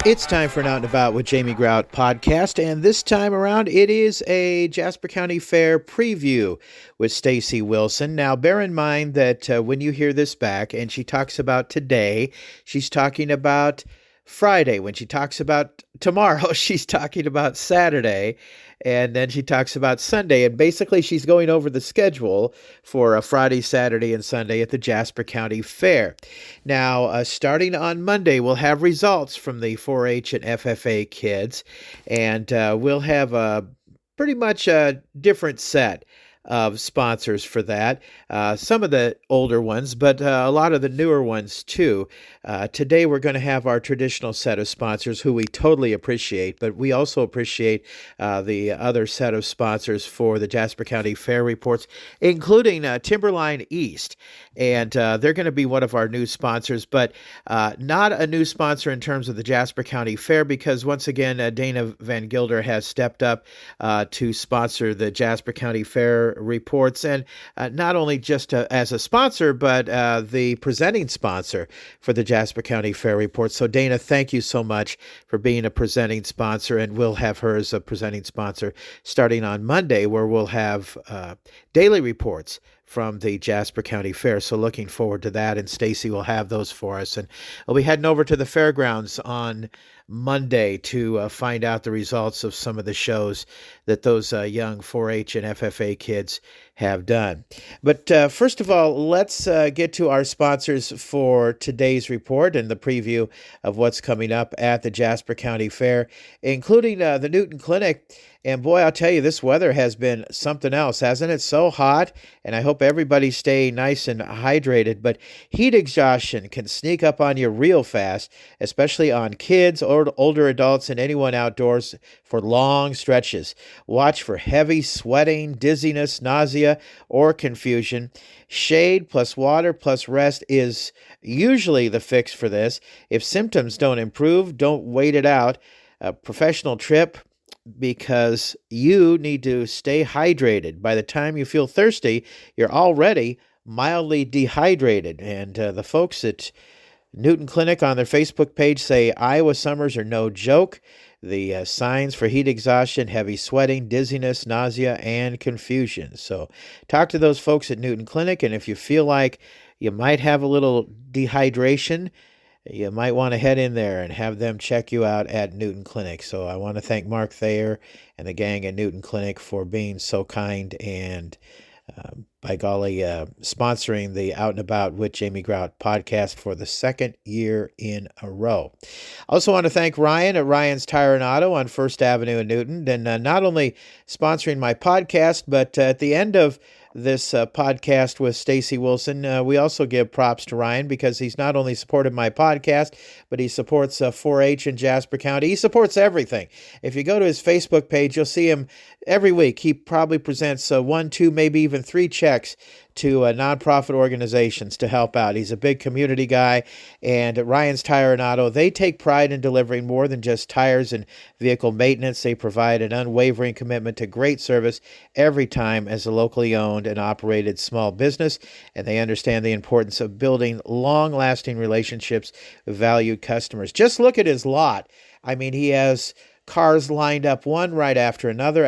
It's time for an Out and About with Jamie Grout podcast, and this time around it is a Jasper County Fair preview with Stacy Wilson. Now, bear in mind that when you hear this back and she talks about today, she's talking about Friday. When she talks about tomorrow, she's talking about Saturday, and then she talks about Sunday. And basically, she's going over the schedule for a Friday, Saturday, and Sunday at the Jasper County Fair. Now, starting on Monday, we'll have results from the 4-H and FFA kids, and we'll have a pretty much a different set of sponsors for that. Some of the older ones, but a lot of the newer ones too. Today we're going to have our traditional set of sponsors who we totally appreciate, but we also appreciate the other set of sponsors for the Jasper County Fair reports, including Timberline East. And they're going to be one of our new sponsors, but not a new sponsor in terms of the Jasper County Fair, because once again, Dana Van Gilder has stepped up to sponsor the Jasper County Fair reports, and not only just as a sponsor, but the presenting sponsor for the Jasper County Fair reports. So Dana, thank you so much for being a presenting sponsor, and we'll have her as a presenting sponsor starting on Monday, where we'll have daily reports from the Jasper County Fair. So looking forward to that, and Stacy will have those for us. And we'll be heading over to the fairgrounds on Monday to find out the results of some of the shows that those young 4-H and FFA kids have done. But first of all, let's get to our sponsors for today's report and the preview of what's coming up at the Jasper County Fair, including the Newton Clinic. And boy, I'll tell you, this weather has been something else, hasn't it? So hot, and I hope everybody stay nice and hydrated. But heat exhaustion can sneak up on you real fast, especially on kids or older adults and anyone outdoors for long stretches. Watch for heavy sweating, dizziness, nausea, or confusion. Shade plus water plus rest is usually the fix for this. If symptoms don't improve, don't wait it out. A professional trip, because you need to stay hydrated. By the time you feel thirsty, you're already mildly dehydrated. And the folks at Newton Clinic on their Facebook page say Iowa summers are no joke. The signs for heat exhaustion: heavy sweating, dizziness, nausea, and confusion. So talk to those folks at Newton Clinic, and if you feel like you might have a little dehydration, you might want to head in there and have them check you out at Newton Clinic. So I want to thank Mark Thayer and the gang at Newton Clinic for being so kind and, by golly, sponsoring the Out and About with Jamie Grout podcast for the second year in a row. I also want to thank Ryan at Ryan's Tire and Auto on First Avenue in Newton, and not only sponsoring my podcast, but at the end of this podcast with Stacy Wilson, we also give props to Ryan, because he's not only supported my podcast, but he supports 4-H in Jasper County. He supports everything. If you go to his Facebook page, you'll see him every week. He probably presents 1, 2, maybe even 3 checks to nonprofit organizations to help out. He's a big community guy, and at Ryan's Tire and Auto, they take pride in delivering more than just tires and vehicle maintenance. They provide an unwavering commitment to great service every time as a locally owned and operated small business, and they understand the importance of building long-lasting relationships with valued customers. Just look at his lot. I mean, he has cars lined up one right after another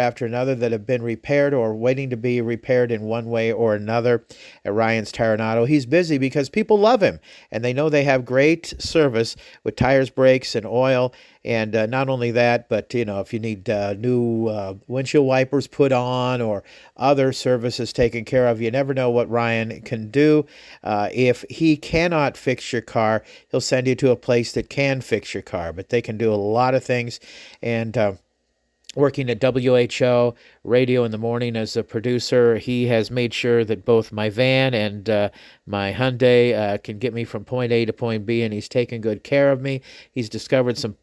that have been repaired or waiting to be repaired in one way or another at Ryan's Tire and Auto. He's busy because people love him, and they know they have great service with tires, brakes, and oil. And not only that, but, if you need new windshield wipers put on or other services taken care of, you never know what Ryan can do. If he cannot fix your car, he'll send you to a place that can fix your car. But they can do a lot of things. And working at WHO Radio in the morning as a producer, he has made sure that both my van and my Hyundai can get me from point A to point B, and he's taken good care of me. He's discovered some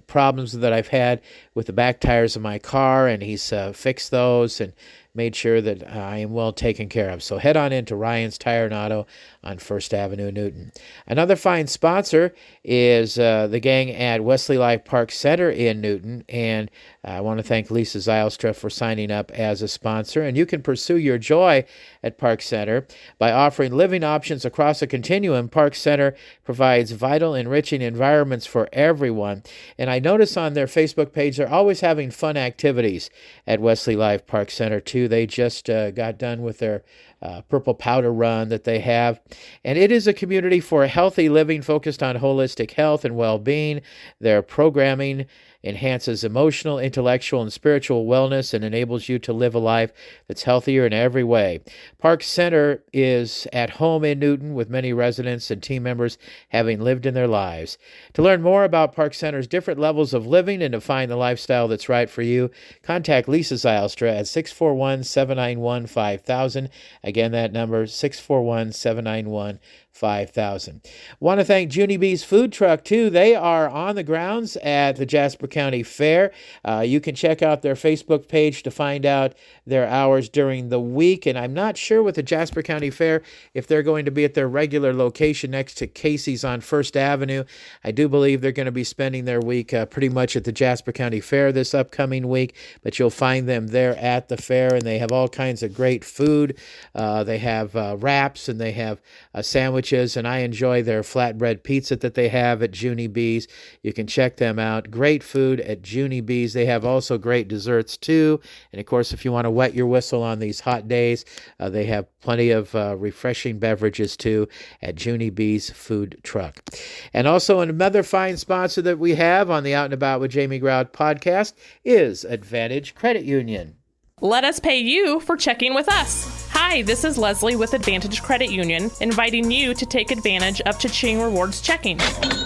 problems that I've had with the back tires of my car, and he's fixed those and made sure that I am well taken care of. So head on into Ryan's Tire and Auto on First Avenue, Newton. Another fine sponsor is the gang at Wesley Life Park Center in Newton, and I want to thank Lisa Zylstra for signing up as a sponsor. And you can pursue your joy at Park Center by offering living options across a continuum. Park Center provides vital, enriching environments for everyone. And I notice on their Facebook page, they're always having fun activities at Wesley Live Park Center, too. They just got done with their purple powder run that they have. And it is a community for healthy living focused on holistic health and well-being. Their programming enhances emotional, intellectual, and spiritual wellness and enables you to live a life that's healthier in every way. Park Center is at home in Newton, with many residents and team members having lived in their lives. To learn more about Park Center's different levels of living and to find the lifestyle that's right for you, contact Lisa Zylstra at 641-791-5000. Again, that number, 641-791-5000. 5,000. Want to thank Junie B's food truck, too. They are on the grounds at the Jasper County Fair. You can check out their Facebook page to find out their hours during the week. And I'm not sure with the Jasper County Fair if they're going to be at their regular location next to Casey's on First Avenue. I do believe they're going to be spending their week pretty much at the Jasper County Fair this upcoming week, but you'll find them there at the fair, and they have all kinds of great food. They have wraps, and they have sandwiches, and I enjoy their flatbread pizza that they have at Junie B's. You can check them out. Great food at Junie B's. They have also great desserts too. And of course, if you want to wet your whistle on these hot days, they have plenty of refreshing beverages too at Junie B's food truck. And also another fine sponsor that we have on the Out and About with Jamie Grout podcast is Advantage Credit Union. Let us pay you for checking with us. Hi, this is Leslie with Advantage Credit Union, inviting you to take advantage of Cha-Ching Rewards checking.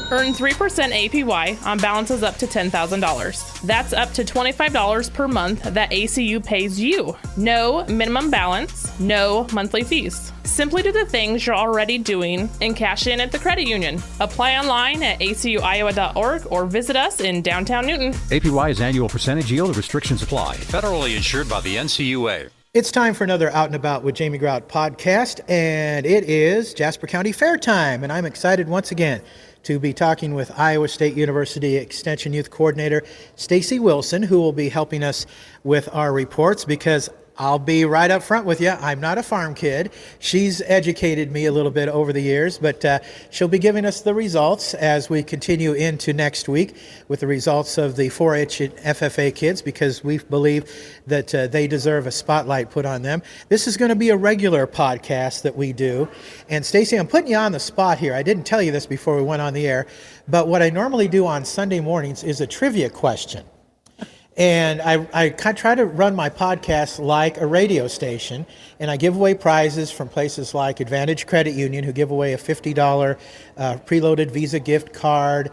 Earn 3% APY on balances up to $10,000. That's up to $25 per month that ACU pays you. No minimum balance, no monthly fees. Simply do the things you're already doing and cash in at the credit union. Apply online at acuiowa.org or visit us in downtown Newton. APY is annual percentage yield. Restrictions apply. Federally insured by the NCUA. It's time for another Out and About with Jamie Grout podcast, and it is Jasper County Fair time, and I'm excited once again to be talking with Iowa State University Extension Youth Coordinator Stacy Wilson, who will be helping us with our reports, because I'll be right up front with you. I'm not a farm kid. She's educated me a little bit over the years, but she'll be giving us the results as we continue into next week with the results of the 4-H and FFA kids, because we believe that they deserve a spotlight put on them. This is going to be a regular podcast that we do. And Stacy, I'm putting you on the spot here. I didn't tell you this before we went on the air, but what I normally do on Sunday mornings is a trivia question. And I try to run my podcast like a radio station, and I give away prizes from places like Advantage Credit Union, who give away a $50 preloaded Visa gift card.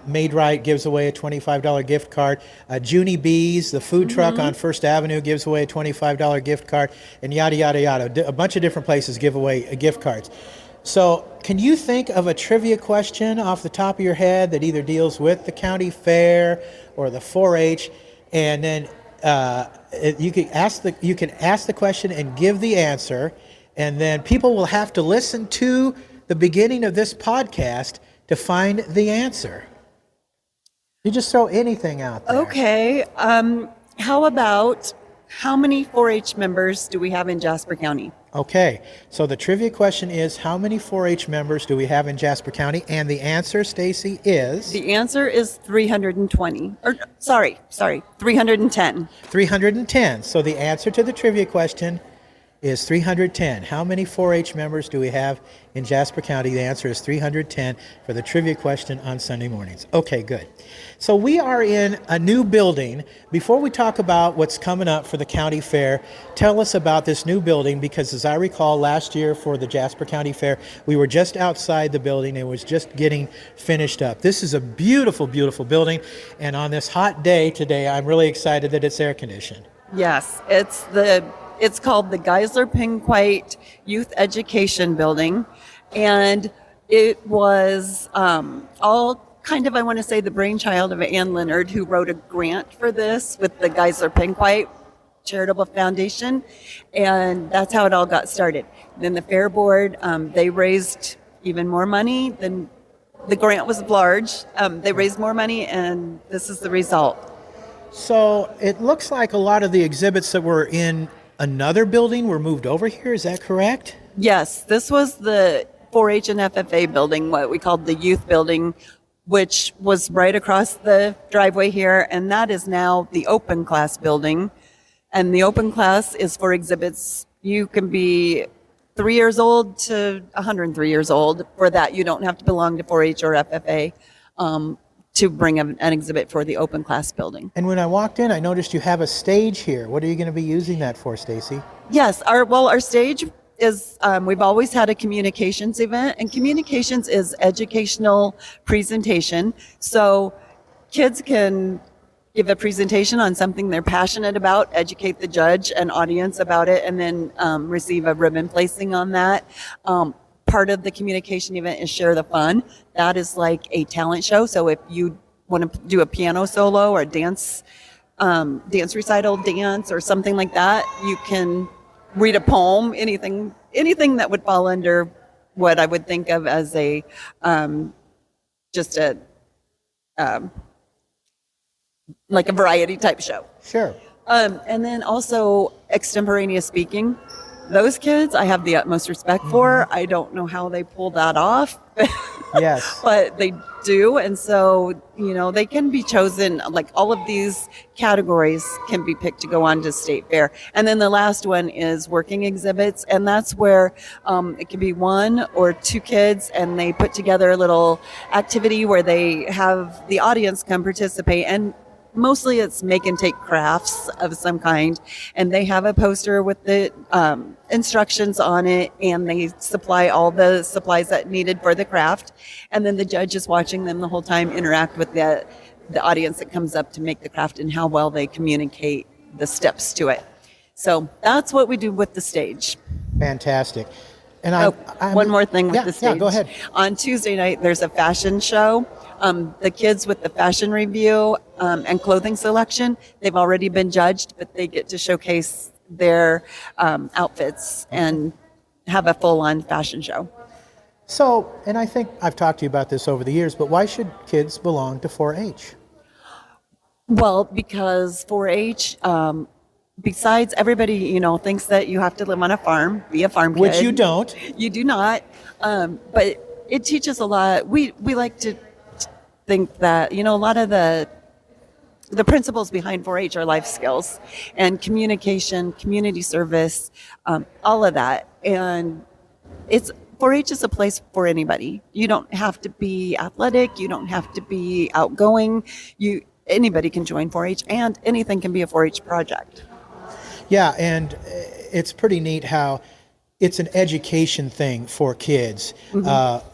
Made Right gives away a $25 gift card. Junie B's, the food truck on First Avenue, gives away a $25 gift card, and yada, yada, yada. A bunch of different places give away gift cards. So can you think of a trivia question off the top of your head that either deals with the county fair or the 4-H, and then you can ask the question and give the answer, and then people will have to listen to the beginning of this podcast to find the answer. You just throw anything out there. Okay. How about, how many 4-H members do we have in Jasper County? Okay, so the trivia question is, how many 4-H members do we have in Jasper County? And the answer, Stacy, is? The answer is 320. Or, sorry, 310. 310. So the answer to the trivia question is 310. How many 4-H members do we have in Jasper County? The answer is 310 for the trivia question on Sunday mornings. Okay, good. So we are in a new building. Before we talk about what's coming up for the county fair, tell us about this new building, because as I recall, last year for the Jasper County Fair, we were just outside the building. It was just getting finished up. This is a beautiful, beautiful building, and on this hot day today, I'm really excited that it's air conditioned. Yes, it's called the Geisler Pinquite Youth Education Building, and it was all kind of, I want to say, the brainchild of Ann Leonard, who wrote a grant for this with the Geisler Pinquite Charitable Foundation, and that's how it all got started. Then the Fair Board, they raised even more money than the grant was large. They raised more money, and this is the result. So it looks like a lot of the exhibits that were in another building were moved over here. Is that correct? Yes, this was the 4-H and FFA building, what we called the youth building, which was right across the driveway here, and that is now the open class building. And the open class is for exhibits. You can be 3 years old to 103 years old. For that, you don't have to belong to 4-H or FFA to bring an exhibit for the open class building. And when I walked in, I noticed you have a stage here. What are you going to be using that for, Stacy? Yes, our stage is, we've always had a communications event, and communications is educational presentation. So kids can give a presentation on something they're passionate about, educate the judge and audience about it, and then receive a ribbon placing on that. Part of the communication event is Share the Fun. That is like a talent show. So if you want to do a piano solo or dance recital dance or something like that, you can read a poem, anything that would fall under what I would think of as a just a like a variety type show. Sure. And then also extemporaneous speaking. Those kids I have the utmost respect for. I don't know how they pull that off. Yes. But they do. And so, they can be chosen, like all of these categories can be picked to go on to state fair. And then the last one is working exhibits. And that's where it can be 1 or 2 kids, and they put together a little activity where they have the audience come participate. And mostly it's make and take crafts of some kind, and they have a poster with the instructions on it, and they supply all the supplies that needed for the craft, and then the judge is watching them the whole time interact with the audience that comes up to make the craft and how well they communicate the steps to it. So that's what we do with the stage. Fantastic. And one more thing with the stage. Yeah, go ahead. On Tuesday night, there's a fashion show. The kids with the fashion review and clothing selection, they've already been judged, but they get to showcase their outfits and have a full-on fashion show. So, and I think I've talked to you about this over the years, but why should kids belong to 4-H? Well, because 4-H, besides everybody, thinks that you have to live on a farm, be a farm kid. Which you don't. You do not. But it teaches a lot. We like to think that, a lot of the principles behind 4-H are life skills and communication, community service, all of that. And 4-H is a place for anybody. You don't have to be athletic. You don't have to be outgoing. Anybody can join 4-H, and anything can be a 4-H project. Yeah, and it's pretty neat how it's an education thing for kids,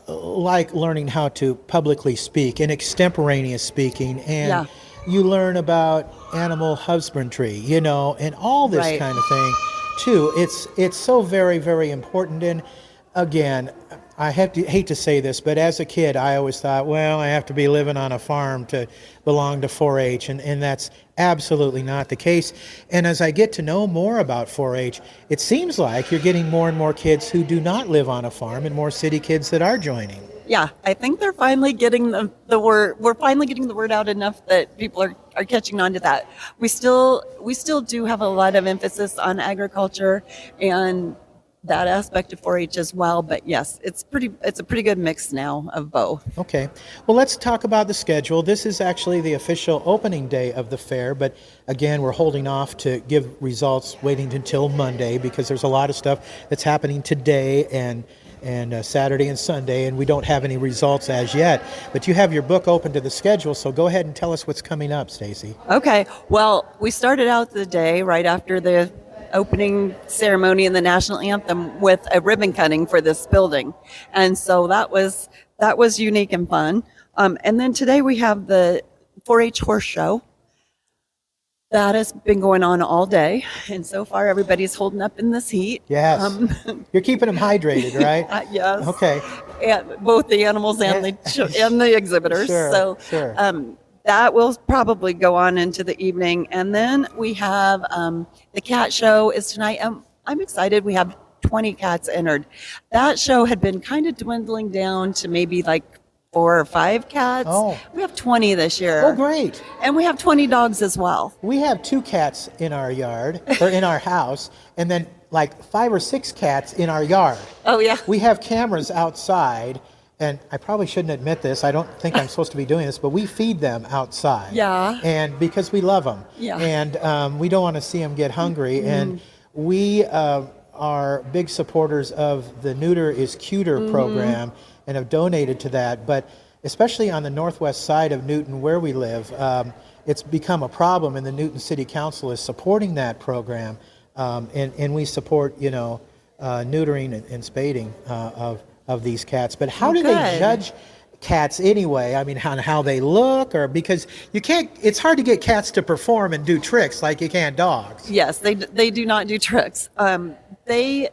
like learning how to publicly speak and extemporaneous speaking, and you learn about animal husbandry, and all this kind of thing too. It's so very, very important. And again, I hate to say this, but as a kid, I always thought, well, I have to be living on a farm to belong to 4-H, and that's absolutely not the case. And as I get to know more about 4-H, it seems like you're getting more and more kids who do not live on a farm and more city kids that are joining. Yeah, I think they're finally getting the word. We're finally getting the word out enough that people are catching on to that. We still do have a lot of emphasis on agriculture and that aspect of 4-H as well, but yes, it's a pretty good mix now of both. Okay, well, let's talk about the schedule. This is actually the official opening day of the fair, but again, we're holding off to give results, waiting until Monday, because there's a lot of stuff that's happening today and Saturday and Sunday, and we don't have any results as yet. But you have your book open to the schedule, so go ahead and tell us what's coming up, Stacy. Okay, well, we started out the day right after the opening ceremony and the national anthem with a ribbon cutting for this building, and so that was unique and fun. And then today we have the 4-H horse show that has been going on all day, and so far everybody's holding up in this heat. Yes. You're keeping them hydrated, right? Yes. Okay. And both the animals and the exhibitors. Sure. That will probably go on into the evening. And then we have the cat show is tonight. I'm excited. We have 20 cats entered. That show had been kind of dwindling down to maybe like 4 or 5 cats. Oh. We have 20 this year. Oh, great. And we have 20 dogs as well. We have 2 cats in our yard, or in our house, and then like 5 or 6 cats in our yard. Oh, yeah. We have cameras outside, and I probably shouldn't admit this. I don't think I'm supposed to be doing this, but we feed them outside. Yeah. And because we love them. Yeah. And we don't want to see them get hungry. And we are big supporters of the Neuter is Cuter program and have donated to that. But especially on the northwest side of Newton where we live, it's become a problem, and the Newton City Council is supporting that program. And we support, neutering and spading of these cats. But how do they judge cats anyway? I mean, on how they look, or because you can't, it's hard to get cats to perform and do tricks like you can dogs. Yes, they do not do tricks. They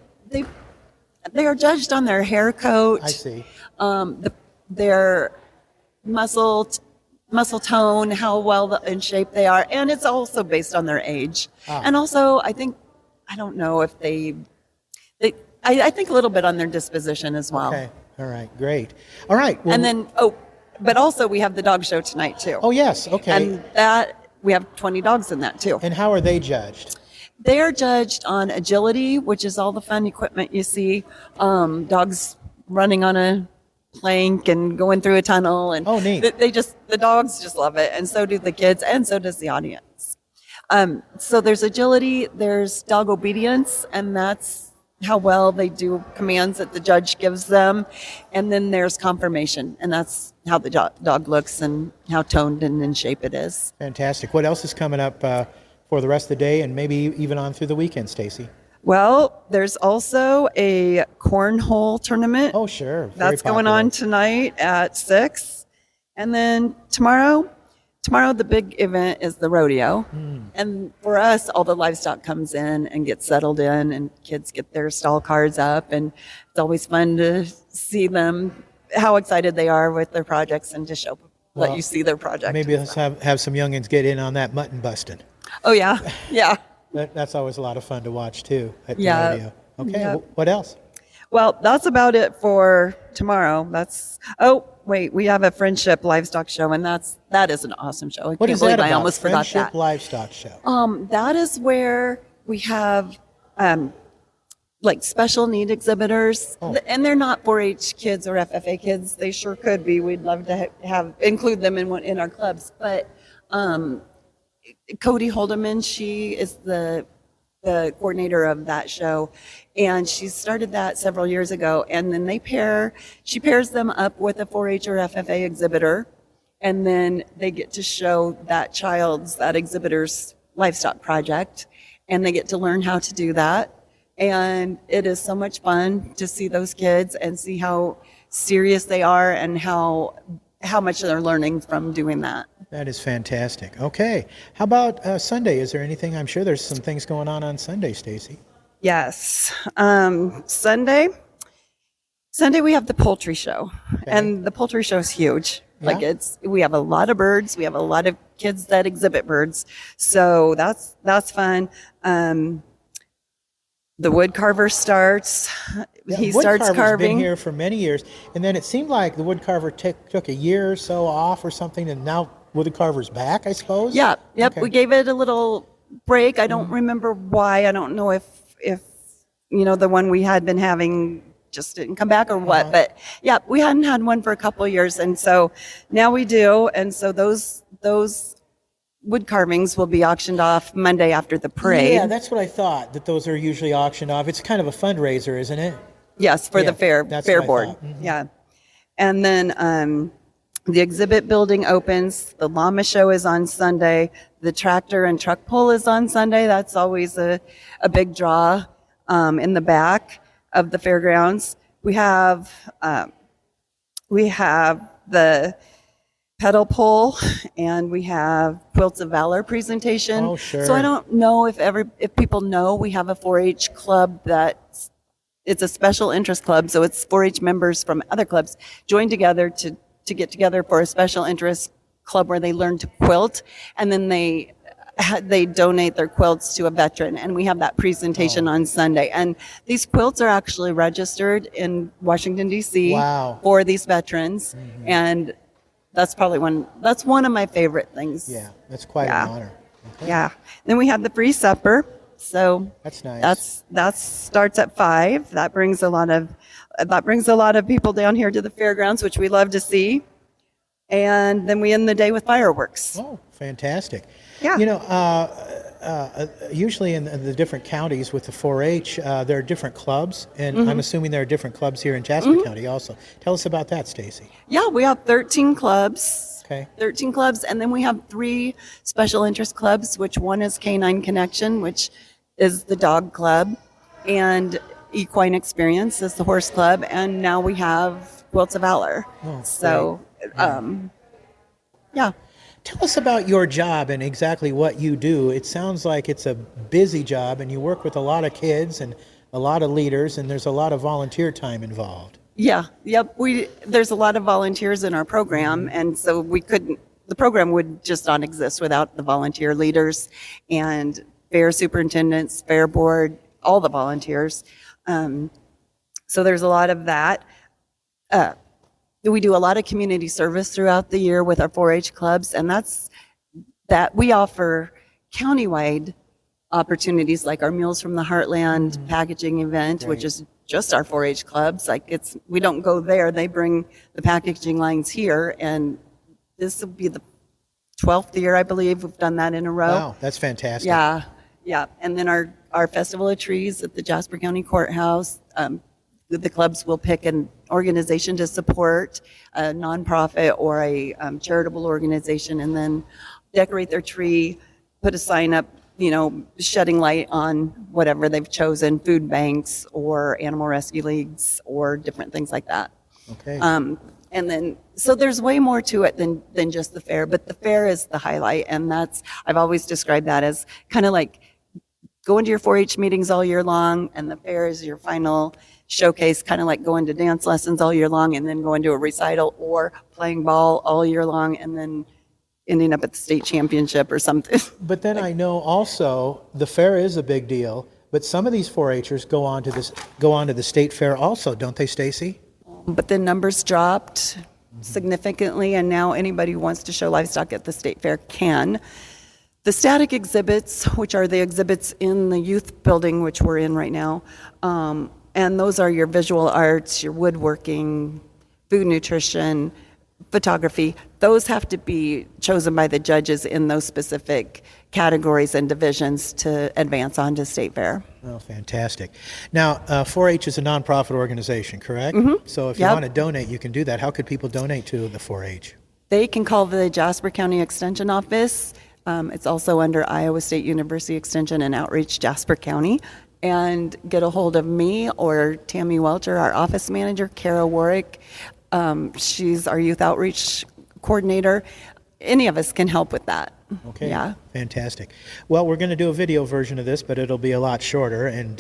are judged on their hair coat. I see. Their muscle tone, how well in shape they are, and it's also based on their age. And also, I don't know if I think a little bit on their disposition as well. Okay. All right. Great. All right. Well, And then, but also we have the dog show tonight too. oh yes. Okay. And that we have 20 dogs in that too. And how are they judged? They are judged on agility, which is all the fun equipment you see. Dogs running on a plank and going through a tunnel, and oh, neat. The dogs just love it, and so do the kids, and so does the audience. So there's agility, there's dog obedience, and that's how well they do commands that the judge gives them. And then there's conformation, and that's how the dog looks and how toned and in shape it is. Fantastic. What else is coming up for the rest of the day and maybe even on through the weekend, Stacy? Well, there's also a cornhole tournament. Oh, sure. That's going on tonight at 6. And then tomorrow the big event is the rodeo. And for us, all the livestock comes in and gets settled in, and kids get their stall cards up, and it's always fun to see them, how excited they are with their projects, and to let you see their project. Maybe let's have some youngins get in on that mutton busting. Oh, yeah. Yeah. That's always a lot of fun to watch too at the Yeah. rodeo. Okay. Yep. What else? Well, that's about it for tomorrow. We have a friendship livestock show, and that is an awesome show. What is that about? I almost forgot Friendship that. Livestock Show. That is where we have like special need exhibitors, and they're not 4-H kids or FFA kids. They sure could be. We'd love to include them in our clubs. But Cody Holdeman, she is the coordinator of that show, and she started that several years ago. And then she pairs them up with a 4-H or FFA exhibitor, and then they get to show that exhibitor's livestock project, and they get to learn how to do that. And it is so much fun to see those kids and see how serious they are and how much they're learning from doing that. That is fantastic. Okay. How about Sunday? Is there anything? I'm sure there's some things going on Sunday, Stacy. Yes. Sunday we have the poultry show. Okay. And the poultry show is huge. Yeah. Like we have a lot of birds. We have a lot of kids that exhibit birds. So that's fun. The wood carver starts. He starts carving. Been here for many years, and then it seemed like the wood carver took a year or so off or something, and now wood carver's back, I suppose. Yeah. Yep. Okay. We gave it a little break. I don't remember why. I don't know if the one we had been having just didn't come back or what. But yeah, we hadn't had one for a couple of years, and so now we do. And so those wood carvings will be auctioned off Monday after the parade. Yeah, that's what I thought, that those are usually auctioned off. It's kind of a fundraiser, isn't it? Yes, for the fair board. Mm-hmm. Yeah. And then the exhibit building opens. The llama show is on Sunday. The tractor and truck pull is on Sunday. That's always a big draw in the back of the fairgrounds. We have the pedal pull, and we have Quilts of Valor presentation. Oh, sure. So I don't know if people know we have a 4-H club it's a special interest club. So it's 4-H members from other clubs join together to get together for a special interest club where they learn to quilt, and then they donate their quilts to a veteran, and we have that presentation on Sunday. And these quilts are actually registered in Washington, D.C. Wow. for these veterans, and that's one of my favorite things. Yeah, that's quite an honor. Okay. Yeah. Then we have the free supper. So That's nice. that starts at 5. That brings a lot of people down here to the fairgrounds, which we love to see. And then we end the day with fireworks. Oh, fantastic. Yeah. Usually in the different counties with the 4-H, there are different clubs, and I'm assuming there are different clubs here in Jasper County also. Tell us about that, Stacy. Yeah, we have 13 clubs. Okay. 13 clubs, and then we have 3 special interest clubs, which one is Canine Connection, which is the dog club, and Equine Experience is the horse club, and now we have Quilts of Valor. Oh, so, yeah. Tell us about your job and exactly what you do. It sounds like it's a busy job, and you work with a lot of kids and a lot of leaders, and there's a lot of volunteer time involved. Yeah, yep. There's a lot of volunteers in our program, and so the program would just not exist without the volunteer leaders and fair superintendents, fair board, all the volunteers. So there's a lot of that. We do a lot of community service throughout the year with our 4-H clubs, and that we offer countywide opportunities like our Meals from the Heartland packaging event, which is just our 4-H clubs. We don't go there. They bring the packaging lines here, and this will be the 12th year, I believe, we've done that in a row. Wow, that's fantastic. Yeah. And then our Festival of Trees at the Jasper County Courthouse, the clubs will pick an organization to support, a nonprofit or a charitable organization, and then decorate their tree, put a sign up, shedding light on whatever they've chosen, food banks or animal rescue leagues or different things like that. Okay. And then, so there's way more to it than just the fair, but the fair is the highlight. And I've always described that as kind of like going to your 4-H meetings all year long, and the fair is your final showcase, kind of like going to dance lessons all year long and then going to a recital, or playing ball all year long and then ending up at the state championship or something. But then I know also the fair is a big deal, but some of these 4-Hers go on to the state fair also, don't they, Stacy? But the numbers dropped significantly, and now anybody who wants to show livestock at the state fair can. The static exhibits, which are the exhibits in the youth building, which we're in right now, and those are your visual arts, your woodworking, food nutrition, photography. Those have to be chosen by the judges in those specific categories and divisions to advance on to state fair. Oh, fantastic. Now, 4-H is a nonprofit organization, correct? So if you want to donate, you can do that. How could people donate to the 4-H? They can call the Jasper County Extension Office. It's also under Iowa State University Extension and Outreach, Jasper County, and get a hold of me or Tammy Welcher, our office manager, Kara Warwick. She's our youth outreach coordinator. Any of us can help with that. Okay, Yeah. fantastic. Well, we're going to do a video version of this, but it'll be a lot shorter, and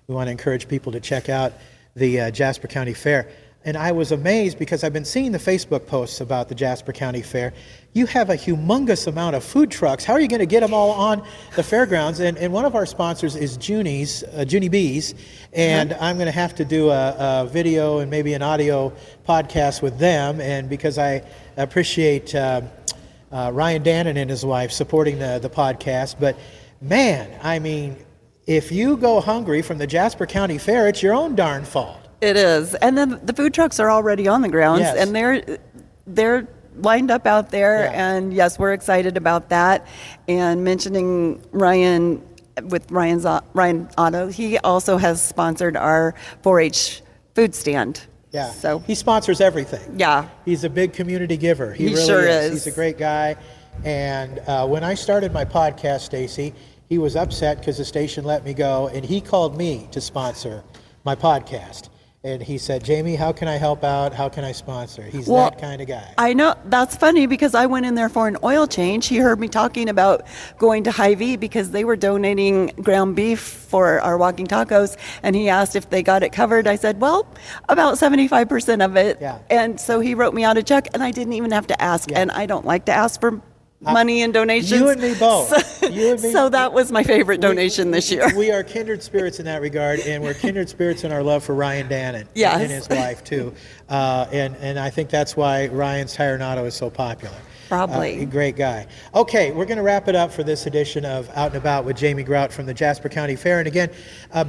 we want to encourage people to check out the Jasper County Fair. And I was amazed because I've been seeing the Facebook posts about the Jasper County Fair. You have a humongous amount of food trucks. How are you going to get them all on the fairgrounds? And one of our sponsors is Junie Bees, and I'm going to have to do a video and maybe an audio podcast with them. And because I appreciate Ryan Dannon and his wife supporting the podcast, but man, I mean, if you go hungry from the Jasper County Fair, it's your own darn fault. It is. And then the food trucks are already on the grounds, Yes. and they're lined up out there. Yeah. And yes, we're excited about that. And mentioning Ryan with Ryan Otto, he also has sponsored our 4-H food stand. Yeah. So he sponsors everything. yeah, He's a big community giver. He really sure is. He's a great guy. And when I started my podcast, Stacy, he was upset because the station let me go, and he called me to sponsor my podcast. And he said, Jamie, how can I help out? How can I sponsor? He's that kind of guy. I know. That's funny because I went in there for an oil change. He heard me talking about going to Hy-Vee because they were donating ground beef for our walking tacos, and he asked if they got it covered. I said, well, about 75% of it. Yeah. And so he wrote me out a check, and I didn't even have to ask. Yeah. And I don't like to ask for money and donations. You and me both. You and me. So that was my favorite donation this year. We are kindred spirits in that regard, and we're kindred spirits in our love for Ryan Dannon Yes. and his wife, too. And I think that's why Ryan's Tire and Auto is so popular. Probably. Great guy. Okay, we're going to wrap it up for this edition of Out and About with Jamie Grout from the Jasper County Fair. And again,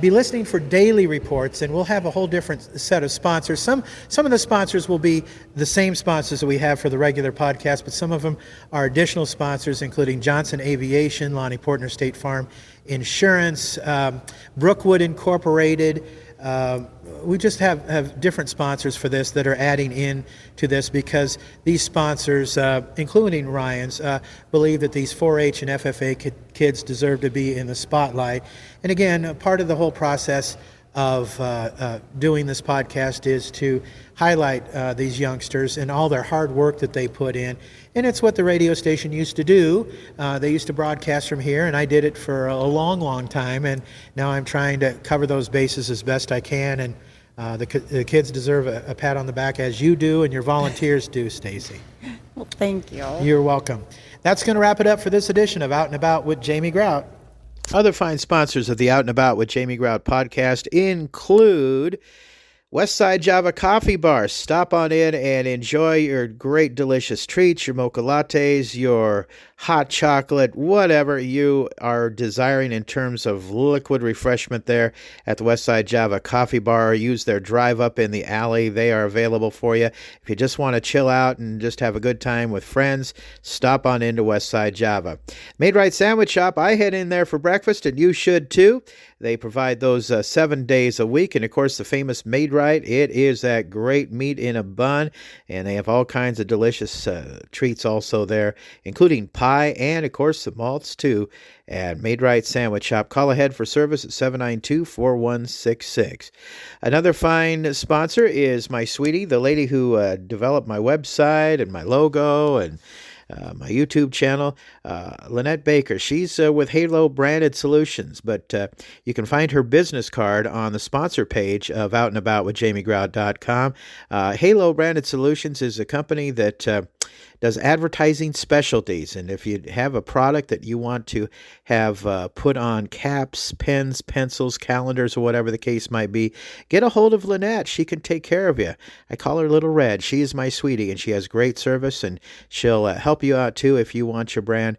be listening for daily reports, and we'll have a whole different set of sponsors. Some of the sponsors will be the same sponsors that we have for the regular podcast, but some of them are additional sponsors, including Johnson Aviation, Lonnie Portner State Farm Insurance, Brookwood Incorporated. We just have different sponsors for this that are adding in to this, because these sponsors, including Ryan's, believe that these 4-H and FFA kids deserve to be in the spotlight. And again, part of the whole process of doing this podcast is to highlight these youngsters and all their hard work that they put in. And it's what the radio station used to do. They used to broadcast from here, and I did it for a long, long time. And now I'm trying to cover those bases as best I can. And the kids deserve a pat on the back, as you do and your volunteers do, Stacy. Well, thank you. You're welcome. That's going to wrap it up for this edition of Out and About with Jamie Grout. Other fine sponsors of the Out and About with Jamie Grout podcast include Westside Java Coffee Bar. Stop on in and enjoy your great, delicious treats, your mocha lattes, your hot chocolate, whatever you are desiring in terms of liquid refreshment there at the Westside Java Coffee Bar. Use their drive up in the alley. They are available for you. If you just want to chill out and just have a good time with friends, stop on into Westside Java. Made Right Sandwich Shop. I head in there for breakfast, and you should too. They provide those 7 days a week. And, of course, the famous Made Right, it is that great meat in a bun. And they have all kinds of delicious treats also there, including pie and, of course, the malts, too, at Made Right Sandwich Shop. Call ahead for service at 792-4166. Another fine sponsor is my sweetie, the lady who developed my website and my logo and my YouTube channel, Lynette Baker. She's with Halo Branded Solutions, but you can find her business card on the sponsor page of outandaboutwithjamiegrout.com. Halo Branded Solutions is a company that does advertising specialties, and if you have a product that you want to have put on caps, pens, pencils, calendars, or whatever the case might be, get a hold of Lynette. She can take care of you. I call her Little Red. She is my sweetie, and she has great service, and she'll help you out too if you want your brand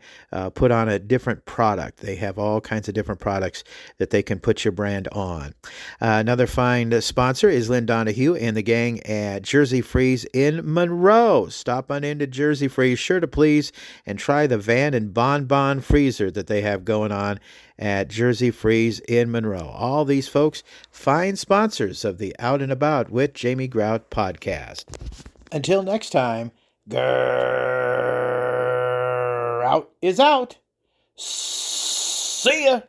put on a different product. They have all kinds of different products that they can put your brand on. Another fine sponsor is Lynn Donahue and the gang at Jersey Freeze in Monroe. Stop on into Jersey Freeze, sure to please, and try the Van and Bon Bon freezer that they have going on at Jersey Freeze in Monroe. All these folks, fine sponsors of the Out and About with Jamie Grout podcast. Until next time, Grout is out. See ya.